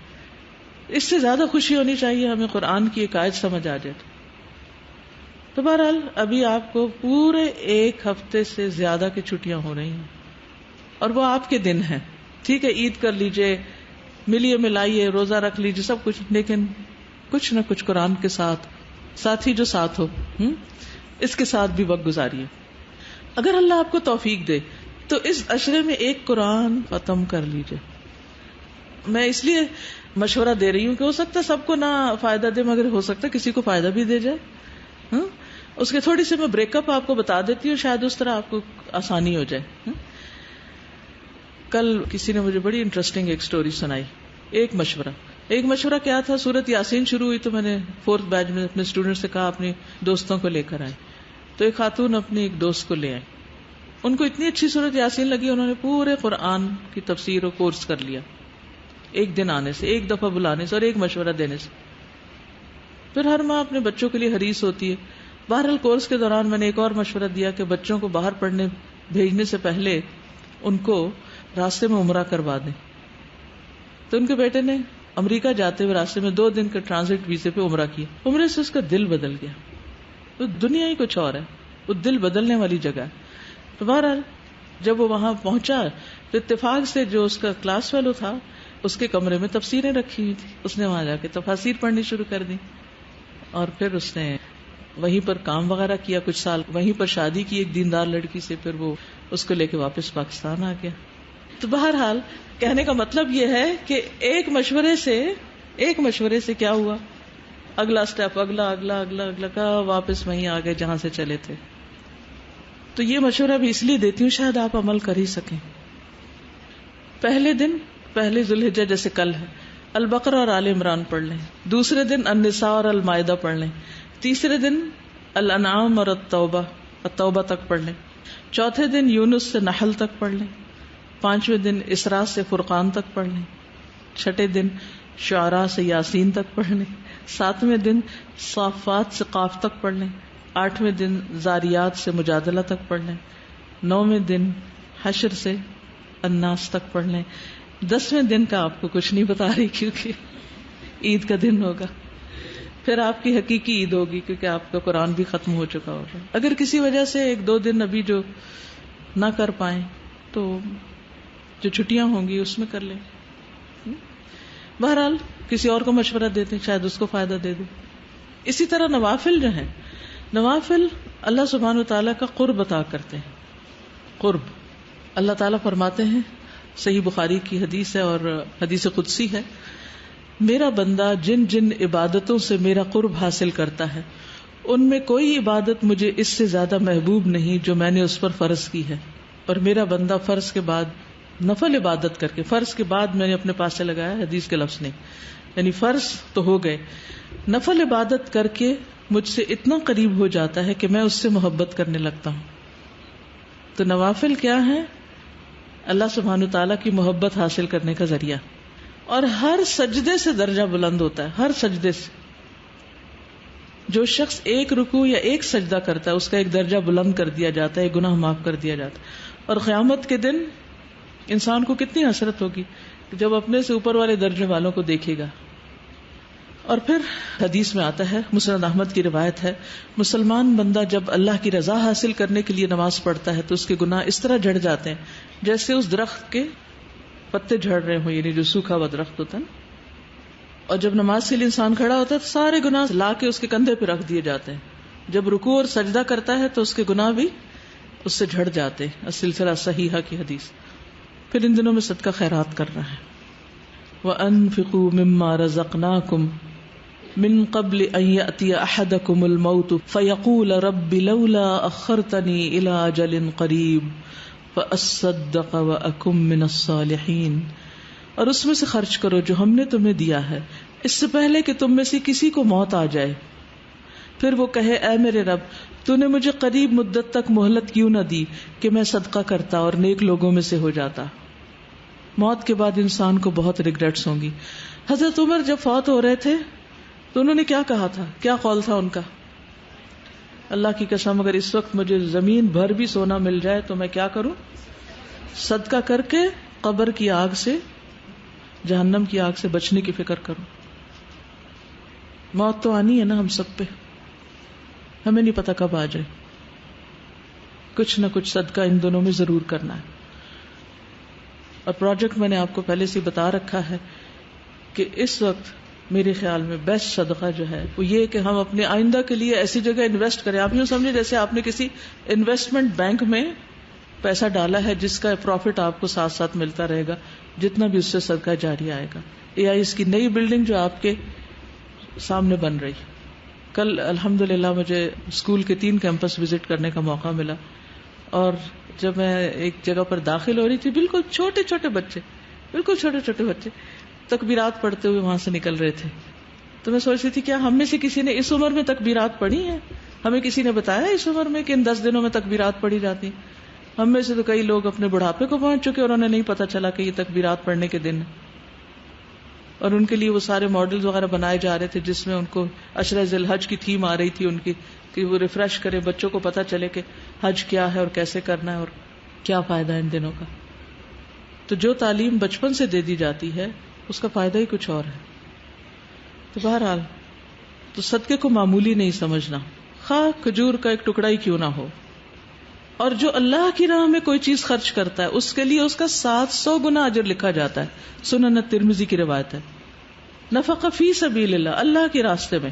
[SPEAKER 1] اس سے زیادہ خوشی ہونی چاہیے ہمیں قرآن کی ایک آیت سمجھ آ جائے. تو بہرحال ابھی آپ کو پورے 1 ہفتے سے زیادہ کی چھٹیاں ہو رہی ہیں اور وہ آپ کے دن ہیں. ٹھیک ہے عید کر لیجئے, ملیے ملائیے, روزہ رکھ لیجئے, سب کچھ, لیکن کچھ نہ کچھ قرآن کے ساتھی جو ساتھ ہو اس کے ساتھ بھی وقت گزاریے. اگر اللہ آپ کو توفیق دے تو اس عشرے میں 1 قرآن ختم کر لیجئے. میں اس لیے مشورہ دے رہی ہوں کہ ہو سکتا ہے سب کو نہ فائدہ دے, مگر ہو سکتا ہے کسی کو فائدہ بھی دے جائے. اس کے تھوڑی سی میں بریک اپ آپ کو بتا دیتی ہوں, شاید اس طرح آپ کو آسانی ہو جائے. کل کسی نے مجھے بڑی انٹرسٹنگ ایک سٹوری سنائی. ایک مشورہ کیا تھا, سورت یاسین شروع ہوئی تو میں نے 4th بیچ میں اپنے اسٹوڈنٹ سے کہا اپنے دوستوں کو لے کر آئے. تو ایک خاتون اپنی ایک دوست کو لے آئی. ان کو اتنی اچھی سورت یاسین لگی, انہوں نے پورے قرآن کی تفسیر و کورس کر لیا, ایک دن آنے سے, ایک دفعہ بلانے سے اور ایک مشورہ دینے سے. پھر ہر ماں اپنے بچوں کے لیے حریص ہوتی ہے. بہرحال کورس کے دوران میں نے ایک اور مشورہ دیا کہ بچوں کو باہر پڑھنے بھیجنے سے پہلے ان کو راستے میں عمرہ کروا دیں. تو ان کے بیٹے نے امریکہ جاتے ہوئے راستے میں 2 دن کے ٹرانزٹ ویزے پہ عمرہ کیا. عمرے سے اس کا دل بدل گیا. تو دنیا ہی کچھ اور ہے, وہ دل بدلنے والی جگہ ہے. تو بہرحال جب وہ وہاں پہنچا تو اتفاق سے جو اس کا کلاس فیلو تھا اس کے کمرے میں تفسیریں رکھی ہوئی تھی. اس نے وہاں جا کے تفاسیر پڑھنی شروع کر دی اور پھر اس نے وہیں پر کام وغیرہ کیا کچھ سال, وہیں پر شادی کی ایک دیندار لڑکی سے, پھر وہ اس کو لے کے واپس پاکستان آ گیا. تو بہرحال کہنے کا مطلب یہ ہے کہ ایک مشورے سے کیا ہوا, اگلا سٹیپ, اگلا کا واپس وہیں آ گئے جہاں سے چلے تھے. تو یہ مشورہ بھی اس لیے دیتی ہوں شاید آپ عمل کر ہی سکیں. پہلے ذوالحجہ جیسے کل ہے البقرہ اور آل عمران پڑھ لیں, دوسرے دن النساء اور المائدہ پڑھ لیں, تیسرے دن الانعام اور التوبہ تک پڑھ لیں, چوتھے دن یونس سے نحل تک پڑھ لیں, 5ویں دن اسراء سے فرقان تک پڑھ لیں, 6 دن شعراء سے یاسین تک پڑھ لیں, 7ویں دن صافات سے قاف تک پڑھ لیں, 8ویں دن زاریات سے مجادلہ تک پڑھ لیں, 9ویں دن حشر سے الناس تک پڑھ لیں. 10ویں دن کا آپ کو کچھ نہیں بتا رہی کیونکہ عید کا دن ہوگا, پھر آپ کی حقیقی عید ہوگی کیونکہ آپ کا قرآن بھی ختم ہو چکا ہوگا. اگر کسی وجہ سے 1-2 دن ابھی جو نہ کر پائیں تو جو چھٹیاں ہوں گی اس میں کر لیں. بہرحال کسی اور کو مشورہ دیتے ہیں, شاید اس کو فائدہ دے دے. اسی طرح نوافل جو ہیں, نوافل اللہ سبحانہ و تعالیٰ کا قرب عطا کرتے ہیں. قرب اللہ تعالیٰ فرماتے ہیں, صحیح بخاری کی حدیث ہے اور حدیث قدسی ہے, میرا بندہ جن جن عبادتوں سے میرا قرب حاصل کرتا ہے ان میں کوئی عبادت مجھے اس سے زیادہ محبوب نہیں جو میں نے اس پر فرض کی ہے. اور میرا بندہ فرض کے بعد نفل عبادت کر کے, فرض کے بعد میں نے اپنے پاس سے لگایا حدیث کے لفظ نہیں, یعنی فرض تو ہو گئے, نفل عبادت کر کے مجھ سے اتنا قریب ہو جاتا ہے کہ میں اس سے محبت کرنے لگتا ہوں. تو نوافل کیا ہے؟ اللہ سبحانہ تعالیٰ کی محبت حاصل کرنے کا ذریعہ. اور ہر سجدے سے درجہ بلند ہوتا ہے, ہر سجدے سے. جو شخص 1 رکوع یا 1 سجدہ کرتا ہے اس کا ایک درجہ بلند کر دیا جاتا ہے, ایک گناہ معاف کر دیا جاتا ہے. اور قیامت کے دن انسان کو کتنی حسرت ہوگی جب اپنے سے اوپر والے درجے والوں کو دیکھے گا. اور پھر حدیث میں آتا ہے, مسند احمد کی روایت ہے, مسلمان بندہ جب اللہ کی رضا حاصل کرنے کے لیے نماز پڑھتا ہے تو اس کے گناہ اس طرح جھڑ جاتے ہیں جیسے اس درخت کے پتے جھڑ رہے ہوں, یعنی جو سوکھا ہوا درخت ہوتا ہے. اور جب نماز کے لیے انسان کھڑا ہوتا ہے تو سارے گناہ لا کے اس کے کندھے پہ رکھ دیے جاتے ہیں. جب رکوع اور سجدہ کرتا ہے تو اس کے گناہ بھی اس سے جھڑ جاتے ہیں. السلسلہ صحیحہ کی حدیث. پھر ان دنوں میں صدقہ خیرات کرنا ہے. وَأَنفِقُوا مِمَّا رَزَقْنَاكُمْ من قبل ان يأتي احدكم الموت فيقول رب لولا اخرتني الى اجل قريب فاصدق واكن من الصالحين. اور اس میں سے خرچ کرو جو ہم نے تمہیں دیا ہے اس سے پہلے کہ تم میں سے کسی کو موت آ جائے, پھر وہ کہے اے میرے رب تو نے مجھے قریب مدت تک مہلت کیوں نہ دی کہ میں صدقہ کرتا اور نیک لوگوں میں سے ہو جاتا. موت کے بعد انسان کو بہت ریگریٹس ہوں گی. حضرت عمر جب فوت ہو رہے تھے تو انہوں نے کیا کہا تھا, کیا قول تھا ان کا؟ اللہ کی قسم اگر اس وقت مجھے زمین بھر بھی سونا مل جائے تو میں کیا کروں؟ صدقہ کر کے قبر کی آگ سے, جہنم کی آگ سے بچنے کی فکر کروں. موت تو آنی ہے نا ہم سب پہ. ہمیں نہیں پتا کب آ جائے. کچھ نہ کچھ صدقہ ان دنوں میں ضرور کرنا ہے. اور پروجیکٹ میں نے آپ کو پہلے سے بتا رکھا ہے کہ اس وقت میرے خیال میں بیسٹ صدقہ جو ہے وہ یہ کہ ہم اپنے آئندہ کے لیے ایسی جگہ انویسٹ کریں. آپ یوں سمجھیں جیسے آپ نے کسی انویسٹمنٹ بینک میں پیسہ ڈالا ہے جس کا پروفٹ آپ کو ساتھ ساتھ ملتا رہے گا, جتنا بھی اس سے صدقہ جاری آئے گا. یا اس کی نئی بلڈنگ جو آپ کے سامنے بن رہی. کل الحمدللہ مجھے اسکول کے 3 کیمپس وزٹ کرنے کا موقع ملا, اور جب میں ایک جگہ پر داخل ہو رہی تھی, بالکل چھوٹے چھوٹے بچے تکبیرات پڑھتے ہوئے وہاں سے نکل رہے تھے. تو میں سوچ رہی تھی کیا ہم میں سے کسی نے اس عمر میں تکبیرات پڑھی ہیں؟ ہمیں کسی نے بتایا اس عمر میں کہ ان 10 دنوں میں تکبیرات پڑھی جاتی ہیں؟ ہم میں سے تو کئی لوگ اپنے بڑھاپے کو پہنچ چکے اور انہیں نہیں پتا چلا کہ یہ تکبیرات پڑھنے کے دن ہیں. اور ان کے لیے وہ سارے ماڈلز وغیرہ بنائے جا رہے تھے جس میں ان کو عشرہ ذی الحج کی تھیم آ رہی تھی ان کی, کہ وہ ریفریش کرے, بچوں کو پتا چلے کہ حج کیا ہے اور کیسے کرنا ہے اور کیا فائدہ ہے ان دنوں کا. تو جو تعلیم بچپن سے دے دی جاتی ہے اس کا فائدہ ہی کچھ اور ہے. تو بہرحال تو صدقے کو معمولی نہیں سمجھنا, خواہ کھجور کا ایک ٹکڑا ہی کیوں نہ ہو. اور جو اللہ کی راہ میں کوئی چیز خرچ کرتا ہے اس کے لیے اس کا 700 گنا اجر لکھا جاتا ہے. سنن ترمذی کی روایت ہے. نفقہ فی سبیل اللہ, اللہ کے راستے میں,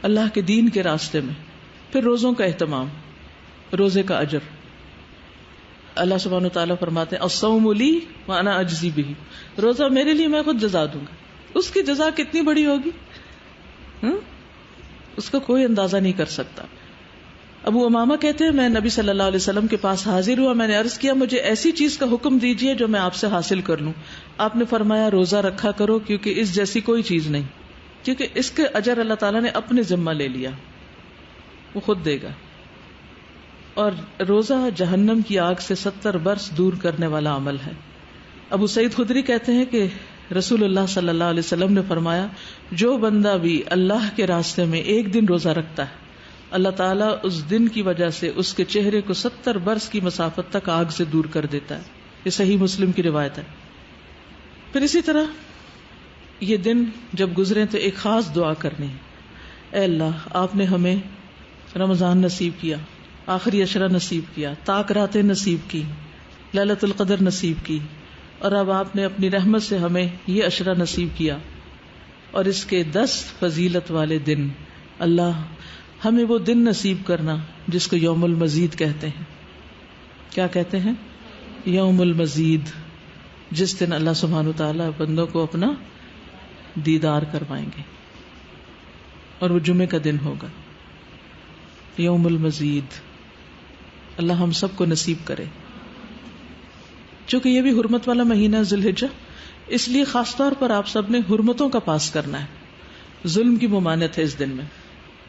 [SPEAKER 1] اللہ کے دین کے راستے میں. پھر روزوں کا اہتمام, روزے کا اجر. اللہ سبحانہ وتعالیٰ فرماتے ہیں الصوم لی وانا اجزی بہ, روزہ میرے لیے میں خود جزا دوں گا. اس کی جزا کتنی بڑی ہوگی اس کا کوئی اندازہ نہیں کر سکتا. ابو امامہ کہتے ہیں میں نبی صلی اللہ علیہ وسلم کے پاس حاضر ہوا, میں نے عرض کیا مجھے ایسی چیز کا حکم دیجئے جو میں آپ سے حاصل کر لوں. آپ نے فرمایا روزہ رکھا کرو کیونکہ اس جیسی کوئی چیز نہیں, کیونکہ اس کے اجر اللہ تعالیٰ نے اپنے ذمہ لے لیا, وہ خود دے گا. اور روزہ جہنم کی آگ سے 70 برس دور کرنے والا عمل ہے. ابو سعید خدری کہتے ہیں کہ رسول اللہ صلی اللہ علیہ وسلم نے فرمایا جو بندہ بھی اللہ کے راستے میں ایک دن روزہ رکھتا ہے اللہ تعالیٰ اس دن کی وجہ سے اس کے چہرے کو 70 برس کی مسافت تک آگ سے دور کر دیتا ہے. یہ صحیح مسلم کی روایت ہے. پھر اسی طرح یہ دن جب گزرے تو ایک خاص دعا کرنی ہے. اے اللہ آپ نے ہمیں رمضان نصیب کیا, آخری عشرہ نصیب کیا, طاق راتیں نصیب کی, لیلۃ القدر نصیب کی, اور اب آپ نے اپنی رحمت سے ہمیں یہ عشرہ نصیب کیا اور اس کے 10 فضیلت والے دن. اللہ ہمیں وہ دن نصیب کرنا جس کو یوم المزید کہتے ہیں. کیا کہتے ہیں؟ یوم المزید, جس دن اللہ سبحانہ وتعالیٰ بندوں کو اپنا دیدار کروائیں گے, اور وہ جمعے کا دن ہوگا. یوم المزید اللہ ہم سب کو نصیب کرے. چونکہ یہ بھی حرمت والا مہینہ ہے ذی الحجہ, اس لیے خاص طور پر آپ سب نے حرمتوں کا پاس کرنا ہے. ظلم کی ممانعت ہے اس دن میں,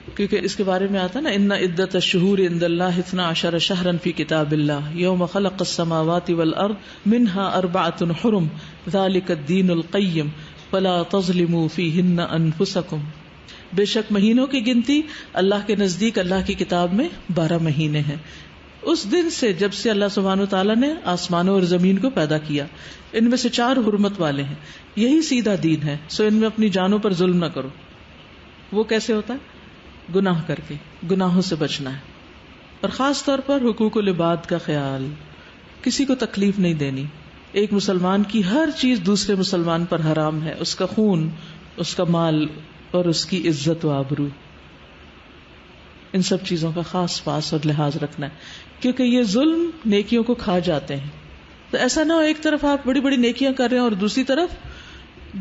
[SPEAKER 1] کیونکہ اس کے بارے میں آتا نا ان عدت الشہور عند اللہ 12 شہرا فی کتاب اللہ یوم خلق السماوات والارض منها 4 حرم ذلک الدین القیم فلا تظلموا فیہن انفسکم. بے شک مہینوں کی گنتی اللہ کے نزدیک اللہ کی کتاب میں 12 مہینے ہیں. اس دن سے جب سے اللہ سبحانہ وتعالیٰ نے آسمانوں اور زمین کو پیدا کیا, ان میں سے 4 حرمت والے ہیں. یہی سیدھا دین ہے, سو ان میں اپنی جانوں پر ظلم نہ کرو. وہ کیسے ہوتا ہے؟ گناہ کر کے, گناہوں سے بچنا ہے, اور خاص طور پر حقوق العباد کا خیال, کسی کو تکلیف نہیں دینی. ایک مسلمان کی ہر چیز دوسرے مسلمان پر حرام ہے, اس کا خون, اس کا مال اور اس کی عزت و آبرو. ان سب چیزوں کا خاص پاس اور لحاظ رکھنا ہے, کیونکہ یہ ظلم نیکیوں کو کھا جاتے ہیں. تو ایسا نہ ہو ایک طرف آپ بڑی بڑی نیکیاں کر رہے ہیں اور دوسری طرف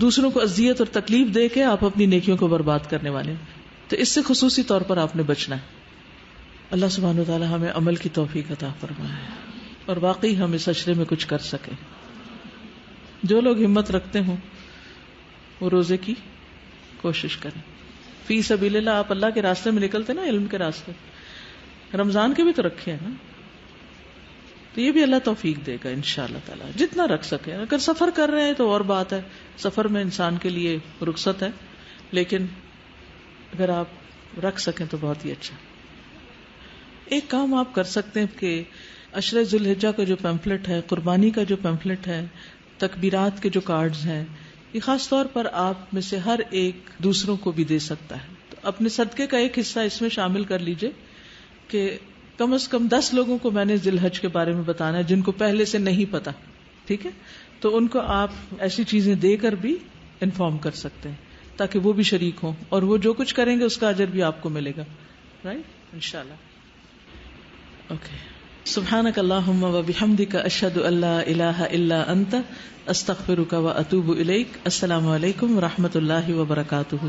[SPEAKER 1] دوسروں کو اذیت اور تکلیف دے کے آپ اپنی نیکیوں کو برباد کرنے والے ہیں. تو اس سے خصوصی طور پر آپ نے بچنا ہے. اللہ سبحانہ وتعالی ہمیں عمل کی توفیق عطا فرمائے اور واقعی ہم اس عشرے میں کچھ کر سکیں. جو لوگ ہمت رکھتے ہوں وہ روزے کی کوشش کریں. فی سبیل اللہ, آپ اللہ کے راستے میں نکلتے نا, علم کے راستے, رمضان کے بھی تو رکھے ہیں نا, تو یہ بھی اللہ توفیق دے گا انشاءاللہ تعالی, جتنا رکھ سکے. اگر سفر کر رہے ہیں تو اور بات ہے, سفر میں انسان کے لیے رخصت ہے, لیکن اگر آپ رکھ سکیں تو بہت ہی اچھا. ایک کام آپ کر سکتے ہیں کہ عشرہ ذی الحجہ کا جو پیمفلٹ ہے, قربانی کا جو پیمفلٹ ہے, تکبیرات کے جو کارڈز ہیں, یہ خاص طور پر آپ میں سے ہر ایک دوسروں کو بھی دے سکتا ہے. تو اپنے صدقے کا ایک حصہ اس میں شامل کر لیجئے کہ کم از کم 10 لوگوں کو میں نے ذی الحج کے بارے میں بتانا ہے جن کو پہلے سے نہیں پتا. ٹھیک ہے، تو ان کو آپ ایسی چیزیں دے کر بھی انفارم کر سکتے ہیں تاکہ وہ بھی شریک ہوں، اور وہ جو کچھ کریں گے اس کا اجر بھی آپ کو ملے گا. رائٹ، انشاءاللہ. اوکے، سبحانک اللہم و بحمدک، اشہد ان لا الہ الا انت، استغفرک و اتوب الیک. السلام علیکم و رحمۃ اللہ وبرکاتہ.